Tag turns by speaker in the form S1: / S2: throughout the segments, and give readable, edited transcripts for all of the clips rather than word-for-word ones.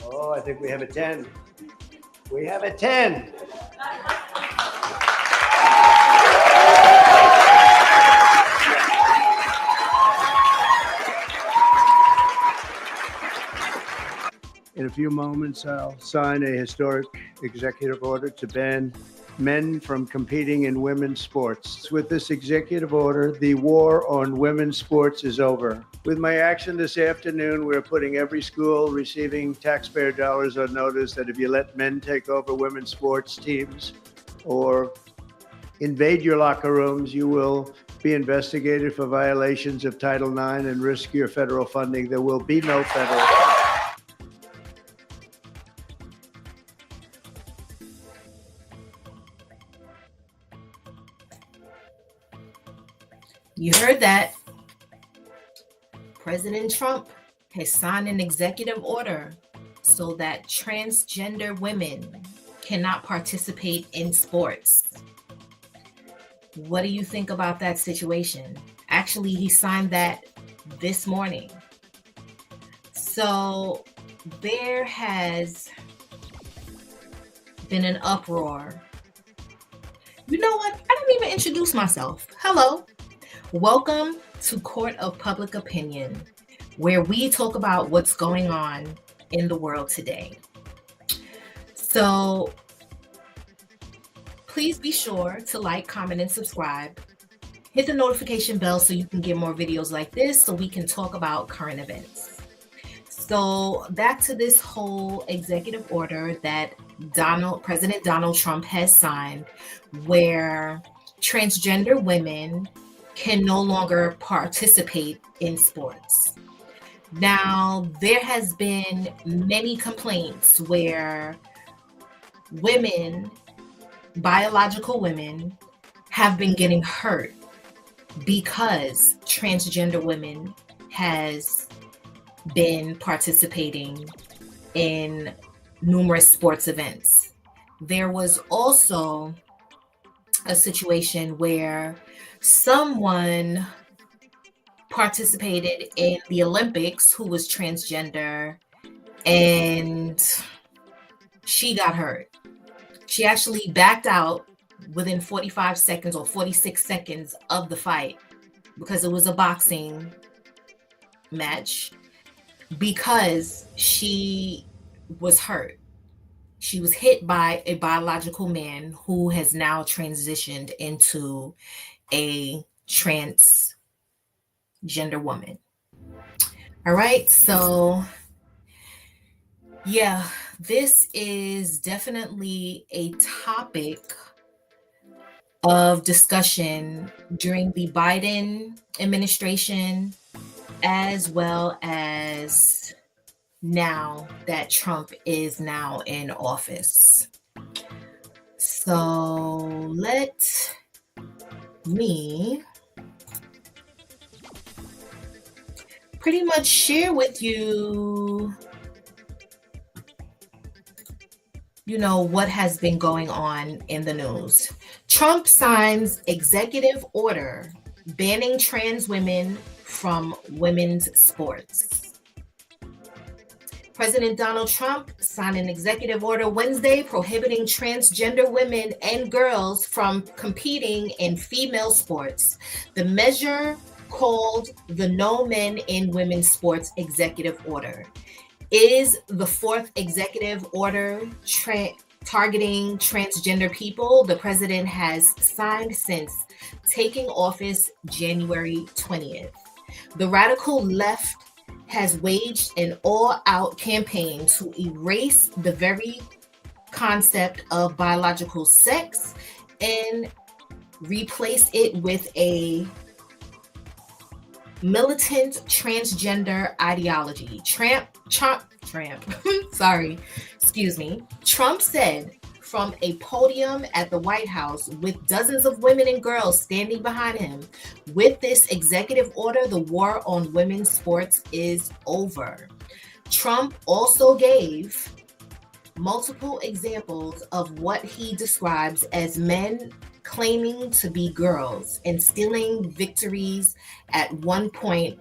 S1: Oh, I think we have a 10. We have a 10. In a few moments, I'll sign a historic executive order to ban men from competing in women's sports. With this executive order, the war on women's sports is over. With my action this afternoon, we're putting every school receiving taxpayer dollars on notice that if you let men take over women's sports teams or invade your locker rooms, you will be investigated for violations of Title IX and risk your federal funding. There will be no federal.
S2: You heard that. President Trump has signed an executive order so that transgender women cannot participate in sports. What do you think about that situation? Actually, he signed that this morning. So there has been an uproar. You know what? I didn't even introduce myself. Hello. Welcome to Court of Public Opinion, where we talk about what's going on in the world today. So please be sure to like, comment, and subscribe. Hit the notification bell so you can get more videos like this so we can talk about current events. So back to this whole executive order that President Donald Trump has signed, where transgender women can no longer participate in sports. Now, there has been many complaints where women, biological women, have been getting hurt because transgender women has been participating in numerous sports events. There was also a situation where someone participated in the Olympics who was transgender and she got hurt. She actually backed out within 45 seconds or 46 seconds of the fight because it was a boxing match because she was hurt. She was hit by a biological man who has now transitioned into a transgender woman. All right, so yeah, this is definitely a topic of discussion during the Biden administration, as well as now that Trump is now in office. So let me pretty much share with you, what has been going on in the news. Trump signs executive order banning trans women from women's sports. President Donald Trump signed an executive order Wednesday prohibiting transgender women and girls from competing in female sports. The measure, called the No Men in Women's Sports Executive Order, is the fourth executive order targeting transgender people the president has signed since taking office January 20th. The radical left has waged an all-out campaign to erase the very concept of biological sex and replace it with a militant transgender ideology. Trump said from a podium at the White House with dozens of women and girls standing behind him, with this executive order, the war on women's sports is over. Trump also gave multiple examples of what he describes as men claiming to be girls and stealing victories at one point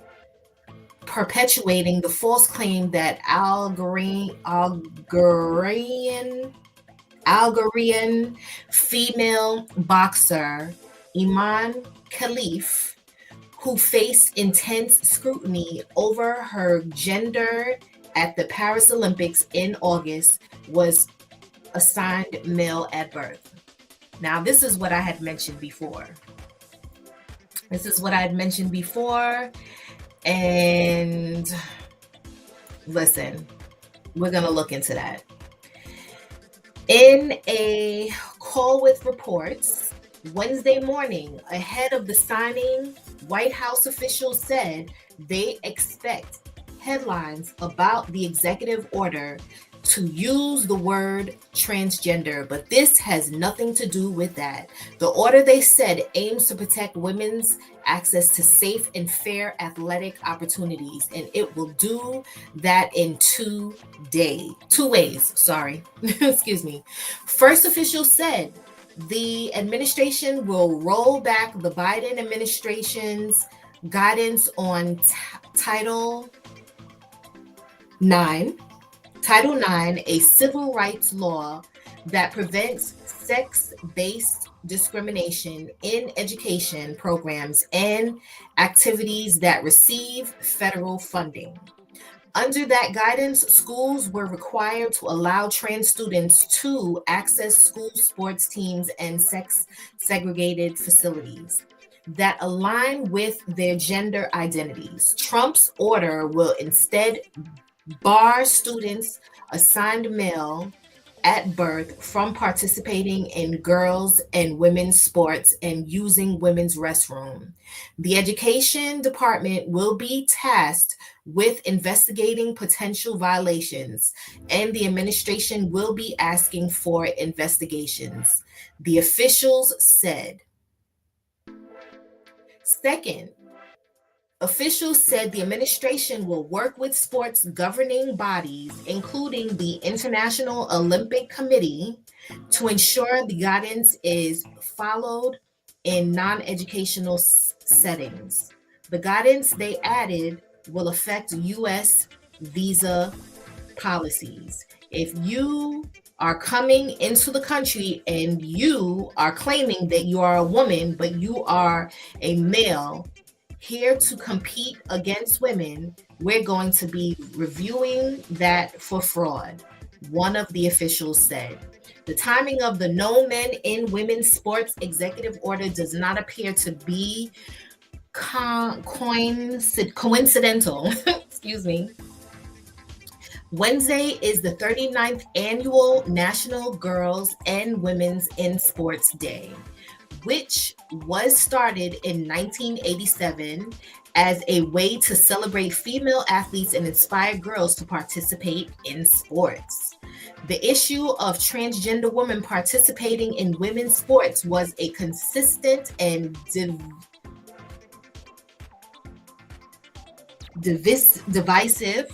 S2: perpetuating the false claim that Algerian female boxer Iman Khalif, who faced intense scrutiny over her gender at the Paris Olympics in August, was assigned male at birth. Now, this is what I had mentioned before. And listen, we're going to look into that. In a call with reports Wednesday morning, ahead of the signing, White House officials said they expect headlines about the executive order to use the word transgender, but this has nothing to do with that. The order, they said, aims to protect women's access to safe and fair athletic opportunities, and it will do that in two ways. Excuse me. First, officials said the administration will roll back the Biden administration's guidance on Title IX, a civil rights law that prevents sex-based discrimination in education programs and activities that receive federal funding. Under that guidance, schools were required to allow trans students to access school sports teams and sex-segregated facilities that align with their gender identities. Trump's order will instead bar students assigned male at birth from participating in girls' and women's sports and using women's restroom. The education department will be tasked with investigating potential violations, and the administration will be asking for investigations, the officials said. Second, officials said the administration will work with sports governing bodies, including the International Olympic Committee, to ensure the guidance is followed in non-educational settings. The guidance, they added, will affect U.S. visa policies. If you are coming into the country and you are claiming that you are a woman, but you are a male, here to compete against women, we're going to be reviewing that for fraud, one of the officials said. The timing of the No Men in Women's Sports executive order does not appear to be coincidental. Excuse me. Wednesday is the 39th annual National Girls and Women's in Sports Day, which was started in 1987 as a way to celebrate female athletes and inspire girls to participate in sports. The issue of transgender women participating in women's sports was a consistent and divisive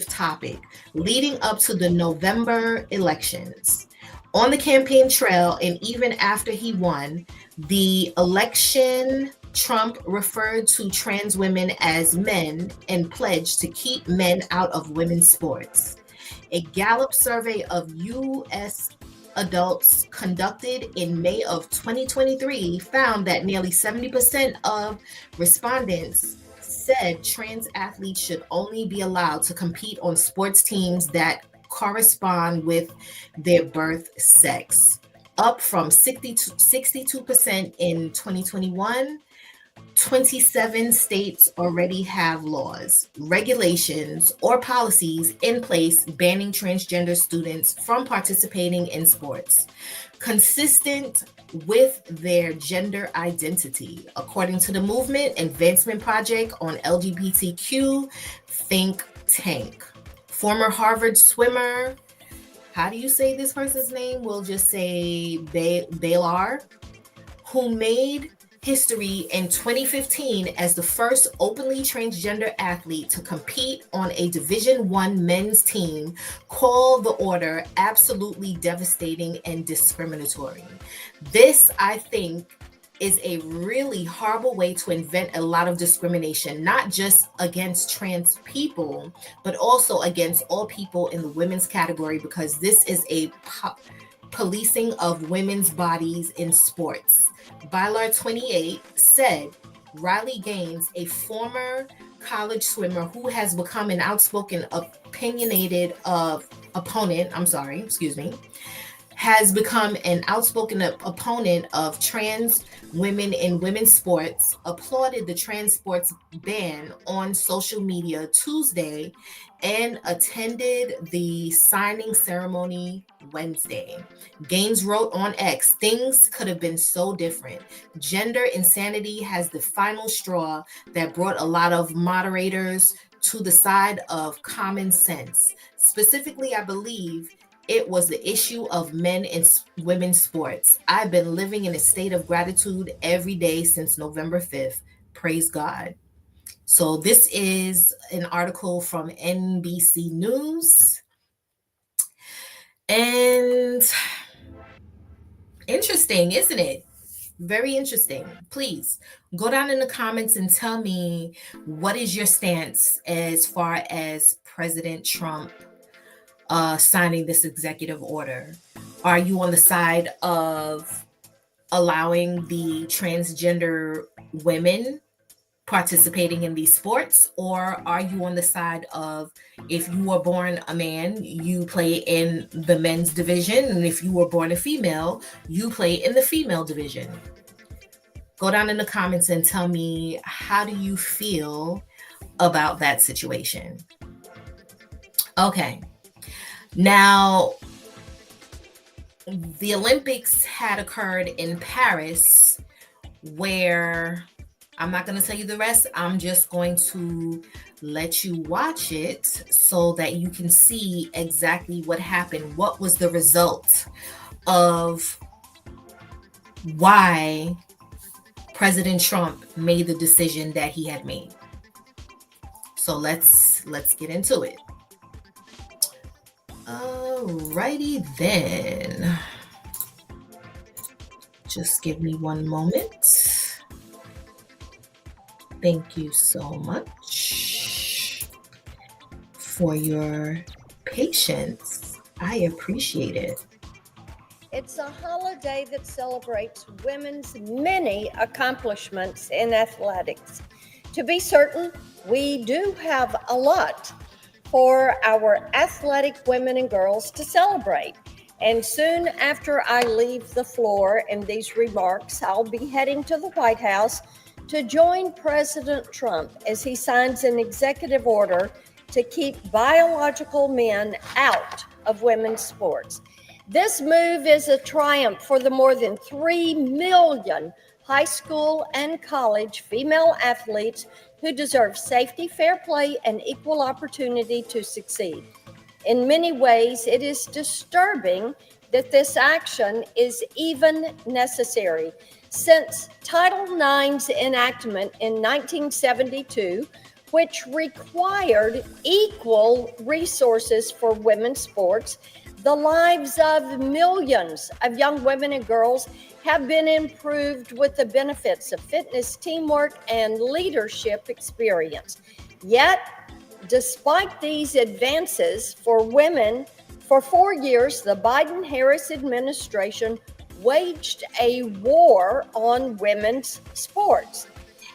S2: topic leading up to the November elections. On the campaign trail, and even after he won the election, Trump referred to trans women as men and pledged to keep men out of women's sports. A Gallup survey of U.S. adults conducted in May of 2023 found that nearly 70% of respondents said trans athletes should only be allowed to compete on sports teams that correspond with their birth sex, up from 62% in 2021. 27 states already have laws, regulations, or policies in place banning transgender students from participating in sports, consistent with their gender identity, according to the Movement Advancement Project on LGBTQ think tank. Former Harvard swimmer, how do you say this person's name? We'll just say Baylor, who made history in 2015 as the first openly transgender athlete to compete on a Division I men's team, called the order absolutely devastating and discriminatory. This, I think, is a really horrible way to invent a lot of discrimination, not just against trans people, but also against all people in the women's category, because this is a policing of women's bodies in sports. Bylar 28 said Riley Gaines, a former college swimmer who has become an outspoken, opinionated opponent, has become an outspoken opponent of trans women in women's sports, applauded the trans sports ban on social media Tuesday, and attended the signing ceremony Wednesday. Gaines wrote on X, "Things could have been so different. Gender insanity has the final straw that brought a lot of moderators to the side of common sense. Specifically, I believe it was the issue of men and women's sports. I've been living in a state of gratitude every day since November 5th. Praise God." So, this is an article from NBC News. And interesting, isn't it? Very interesting. Please go down in the comments and tell me, what is your stance as far as President Trump signing this executive order? Are you on the side of allowing the transgender women participating in these sports, or are you on the side of, if you were born a man, you play in the men's division, and if you were born a female, you play in the female division? Go down in the comments and tell me, how do you feel about that situation? Okay. Now, the Olympics had occurred in Paris, where I'm not going to tell you the rest. I'm just going to let you watch it so that you can see exactly what happened. What was the result of why President Trump made the decision that he had made? So let's get into it. Alrighty then. Just give me one moment. Thank you so much for your patience. I appreciate it.
S3: It's a holiday that celebrates women's many accomplishments in athletics. To be certain, we do have a lot for our athletic women and girls to celebrate. And soon after I leave the floor in these remarks, I'll be heading to the White House to join President Trump as he signs an executive order to keep biological men out of women's sports. This move is a triumph for the more than 3 million high school and college female athletes who deserve safety, fair play, and equal opportunity to succeed. In many ways, it is disturbing that this action is even necessary, since Title IX's enactment in 1972, which required equal resources for women's sports, the lives of millions of young women and girls have been improved with the benefits of fitness, teamwork, and leadership experience. Yet, despite these advances for women, for 4 years, the Biden-Harris administration waged a war on women's sports.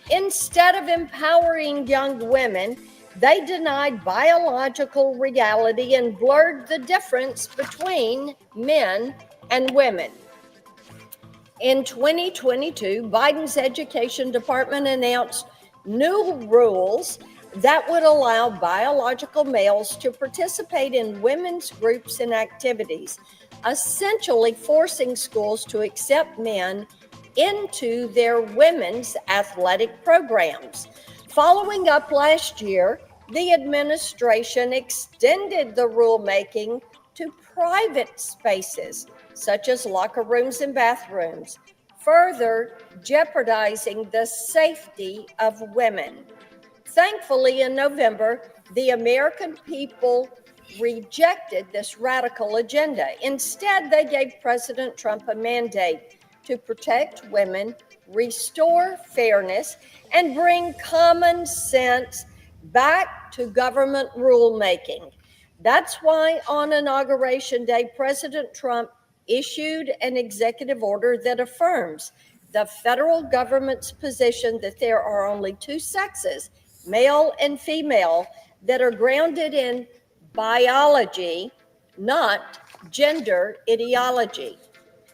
S3: Instead of empowering young women, they denied biological reality and blurred the difference between men and women. In 2022, Biden's Education Department announced new rules that would allow biological males to participate in women's groups and activities, essentially forcing schools to accept men into their women's athletic programs. Following up last year, the administration extended the rulemaking to private spaces, such as locker rooms and bathrooms, further jeopardizing the safety of women. Thankfully, in November, the American people rejected this radical agenda. Instead, they gave President Trump a mandate to protect women restore fairness, and bring common sense back to government rulemaking. That's why on Inauguration Day, President Trump issued an executive order that affirms the federal government's position that there are only two sexes, male and female, that are grounded in biology, not gender ideology.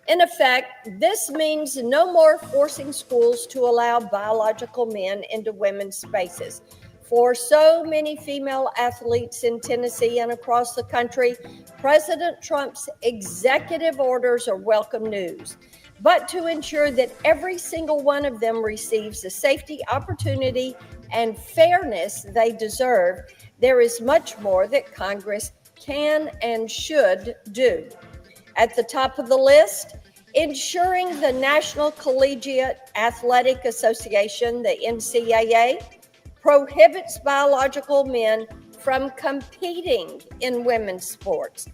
S3: In effect, this means no more forcing schools to allow biological men into women's spaces. For so many female athletes in Tennessee and across the country, President Trump's executive orders are welcome news. But to ensure that every single one of them receives the safety, opportunity, and fairness they deserve, there is much more that Congress can and should do. At the top of the list, ensuring the National Collegiate Athletic Association, the NCAA, prohibits biological men from competing in women's sports.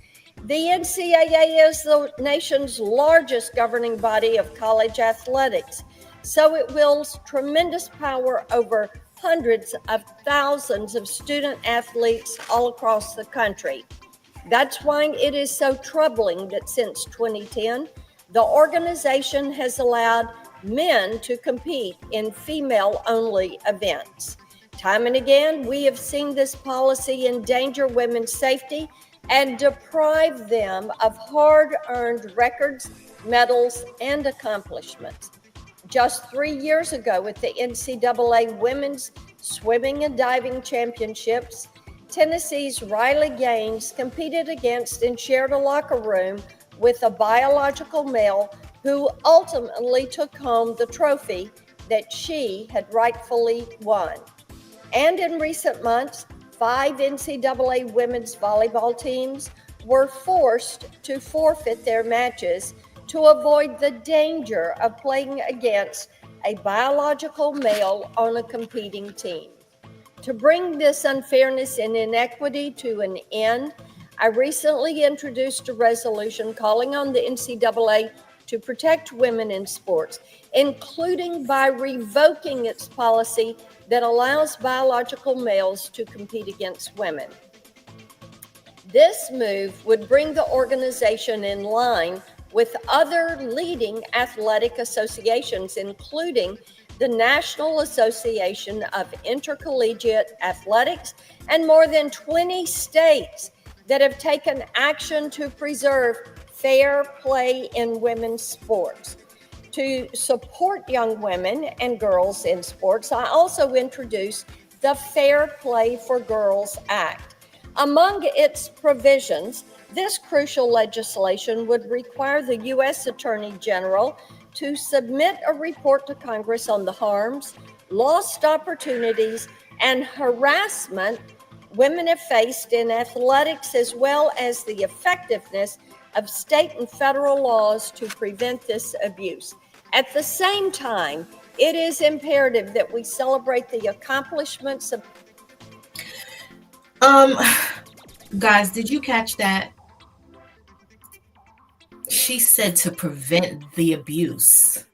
S3: The NCAA is the nation's largest governing body of college athletics, so it wields tremendous power over hundreds of thousands of student athletes all across the country. That's why it is so troubling that since 2010, the organization has allowed men to compete in female-only events. Time and again, we have seen this policy endanger women's safety and deprive them of hard-earned records, medals, and accomplishments. Just 3 years ago at the NCAA Women's Swimming and Diving Championships, Tennessee's Riley Gaines competed against and shared a locker room with a biological male who ultimately took home the trophy that she had rightfully won. And in recent months, 5 NCAA women's volleyball teams were forced to forfeit their matches to avoid the danger of playing against a biological male on a competing team. To bring this unfairness and inequity to an end, I recently introduced a resolution calling on the NCAA to protect women in sports, including by revoking its policy that allows biological males to compete against women. This move would bring the organization in line with other leading athletic associations, including the National Association of Intercollegiate Athletics and more than 20 states that have taken action to preserve fair play in women's sports. To support young women and girls in sports, I also introduced the Fair Play for Girls Act. Among its provisions, this crucial legislation would require the U.S. Attorney General to submit a report to Congress on the harms, lost opportunities, and harassment women have faced in athletics, as well as the effectiveness of state and federal laws to prevent this abuse. At the same time, it is imperative that we celebrate the accomplishments of.
S2: Guys, did you catch that? She said to prevent the abuse.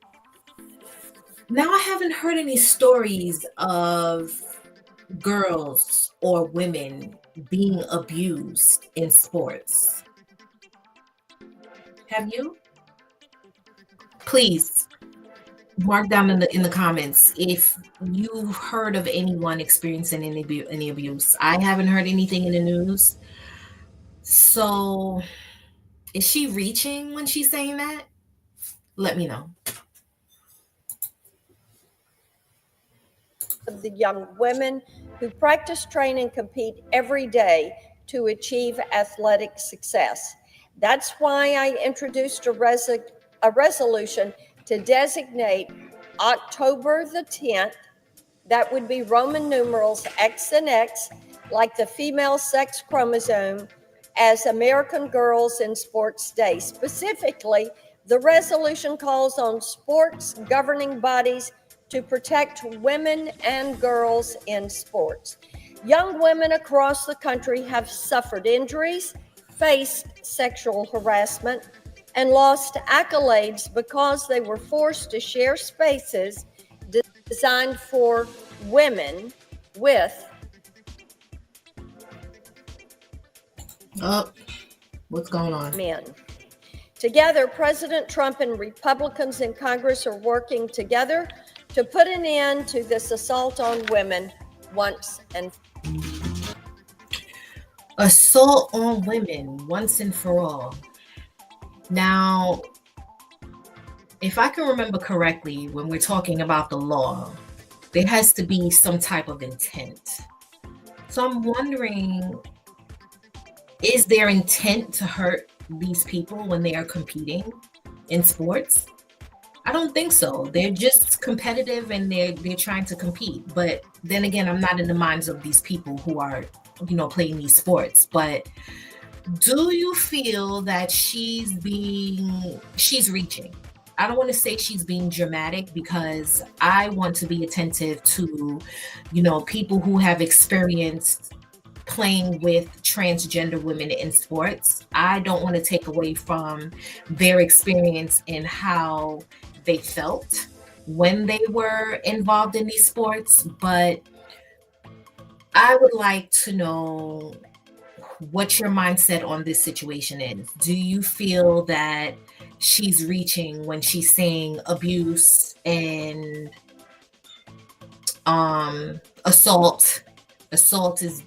S2: Now, I haven't heard any stories of girls or women being abused in sports. Have you? Please mark down in the comments if you've heard of anyone experiencing any abuse. I haven't heard anything in the news. So, is she reaching when she's saying that? Let me know.
S3: Of the young women who practice, train, and compete every day to achieve athletic success. That's why I introduced a resolution to designate October the 10th, that would be Roman numerals X and X, like the female sex chromosome, as American Girls in Sports Day. Specifically, the resolution calls on sports governing bodies to protect women and girls in sports. Young women across the country have suffered injuries, faced sexual harassment, and lost accolades because they were forced to share spaces designed for women with
S2: what's going on?
S3: Men. Together, President Trump and Republicans in Congress are working together to put an end to this assault on women once and
S2: assault on women once and for all. Now, if I can remember correctly, when we're talking about the law, there has to be some type of intent. So I'm wondering, is there intent to hurt these people when they are competing in sports? I don't think so. They're just competitive and they're trying to compete. But then again, I'm not in the minds of these people who are, playing these sports. But do you feel that she's reaching? I don't want to say she's being dramatic because I want to be attentive to, people who have experienced playing with transgender women in sports. I don't want to take away from their experience in how they felt when they were involved in these sports, but I would like to know what your mindset on this situation is. Do you feel that she's reaching when she's saying abuse and assault is,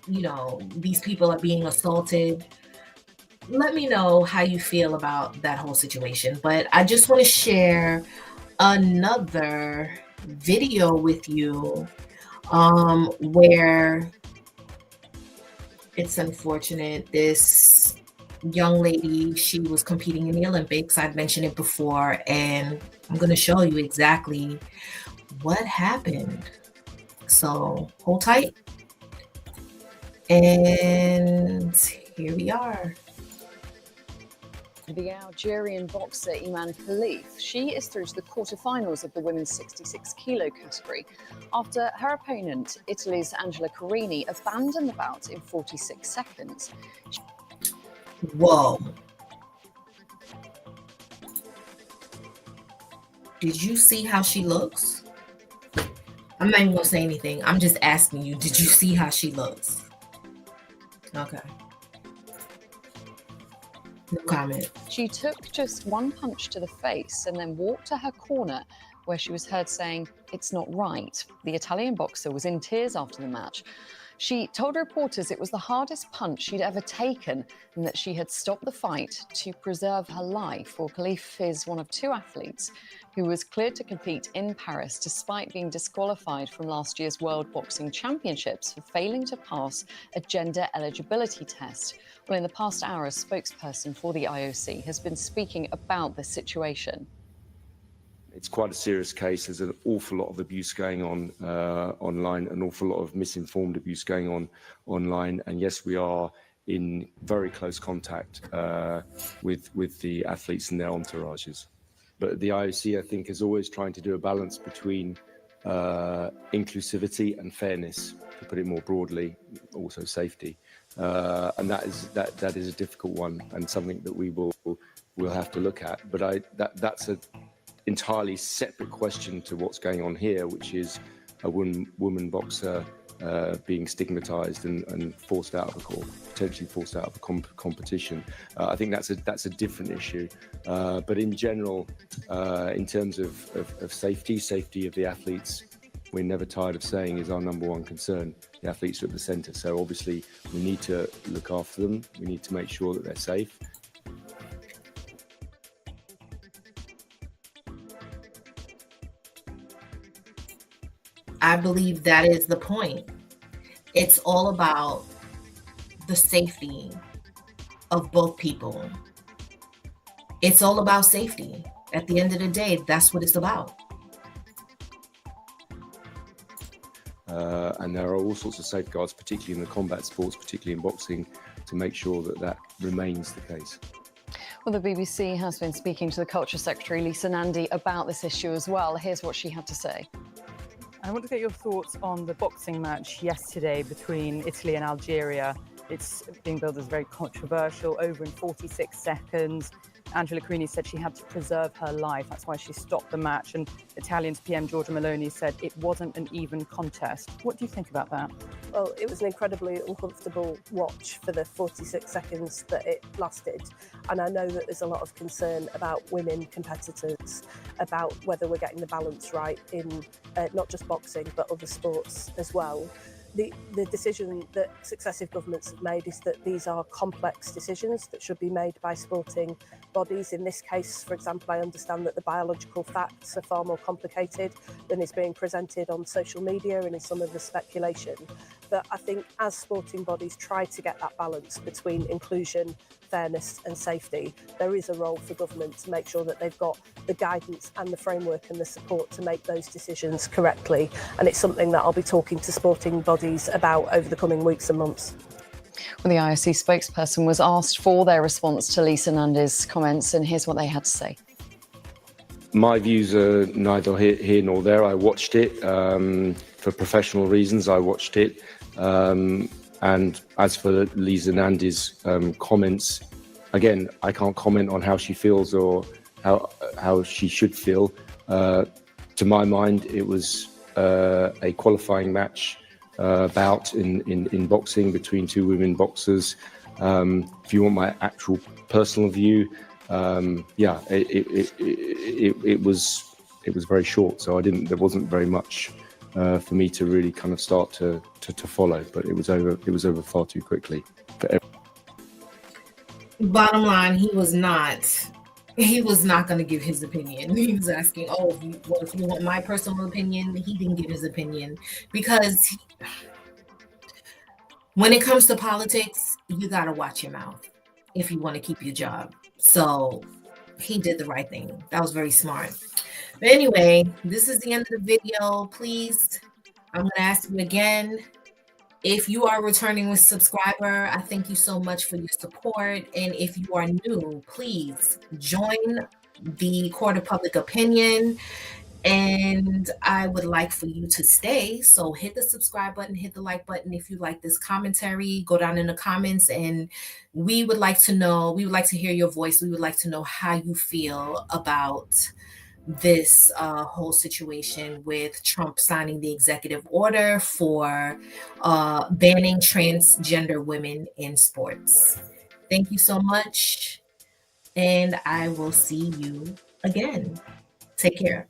S2: these people are being assaulted? Let me know how you feel about that whole situation. But I just want to share another video with you where it's unfortunate. This young lady, she was competing in the Olympics. I've mentioned it before, and I'm going to show you exactly what happened. So hold tight. And here we are.
S4: The Algerian boxer Iman Khalif. She is through to the quarterfinals of the women's 66 kilo category after her opponent, Italy's Angela Carini, abandoned the bout in 46 seconds.
S2: Whoa. Did you see how she looks? I'm not even gonna say anything. I'm just asking you, did you see how she looks? Okay. No comment.
S4: She took just one punch to the face and then walked to her corner where she was heard saying, "It's not right." The Italian boxer was in tears after the match. She told reporters it was the hardest punch she'd ever taken and that she had stopped the fight to preserve her life. Well, Khalif is one of two athletes who was cleared to compete in Paris despite being disqualified from last year's World Boxing Championships for failing to pass a gender eligibility test. Well, in the past hour, a spokesperson for the IOC has been speaking about this situation.
S5: It's quite a serious case. There's an awful lot of abuse going on online, an awful lot of misinformed abuse going on online. And yes, we are in very close contact with the athletes and their entourages. But the IOC, I think, is always trying to do a balance between inclusivity and fairness, to put it more broadly, also safety. And that is a difficult one and something that we'll have to look at. But that's a entirely separate question to what's going on here, which is a woman boxer being stigmatized and forced out of potentially forced out of a competition. I think that's a different issue. But in general, in terms of safety of the athletes, we're never tired of saying is our number one concern. The athletes are at the center. So obviously we need to look after them. We need to make sure that they're safe.
S2: I believe that is the point. It's all about the safety of both people. It's all about safety. At the end of the day, that's what it's about.
S5: And there are all sorts of safeguards, particularly in the combat sports, particularly in boxing, to make sure that remains the case.
S4: Well, the BBC has been speaking to the Culture Secretary, Lisa Nandy, about this issue as well. Here's what she had to say.
S6: I want to get your thoughts on the boxing match yesterday between Italy and Algeria. It's being billed as very controversial, over in 46 seconds. Angela Carini said she had to preserve her life. That's why she stopped the match. And Italians PM Giorgia Meloni said it wasn't an even contest. What do you think about that?
S7: Well, it was an incredibly uncomfortable watch for the 46 seconds that it lasted. And I know that there's a lot of concern about women competitors, about whether we're getting the balance right in not just boxing, but other sports as well. The decision that successive governments have made is that these are complex decisions that should be made by sporting bodies. In this case, for example, I understand that the biological facts are far more complicated than is being presented on social media and in some of the speculation. But I think as sporting bodies try to get that balance between inclusion, fairness and safety, there is a role for government to make sure that they've got the guidance and the framework and the support to make those decisions correctly. And it's something that I'll be talking to sporting bodies about over the coming weeks and months.
S4: Well, the IOC spokesperson was asked for their response to Lisa Nandy's comments, and here's what they had to say.
S5: My views are neither here nor there. I watched it for professional reasons. I watched it. And as for Lisa Nandy's comments, again, I can't comment on how she feels or how she should feel. To my mind, it was a qualifying match bout in boxing between two women boxers. If you want my actual personal view, yeah, it was very short, so there wasn't very much for me to really kind of start to follow, but it was over far too quickly.
S2: Bottom line, he was not going to give his opinion. He was asking, if you want my personal opinion, he didn't give his opinion because when it comes to politics, you got to watch your mouth if you want to keep your job. So he did the right thing. That was very smart. But anyway, this is the end of the video. Please, I'm going to ask you again, if you are a returning subscriber, I thank you so much for your support. And if you are new, please join the Court of Public Opinion. And I would like for you to stay. So hit the subscribe button, hit the like button. If you like this commentary, go down in the comments and we would like to hear your voice. We would like to know how you feel about this whole situation with Trump signing the executive order for banning transgender women in sports. Thank you so much. And I will see you again. Take care.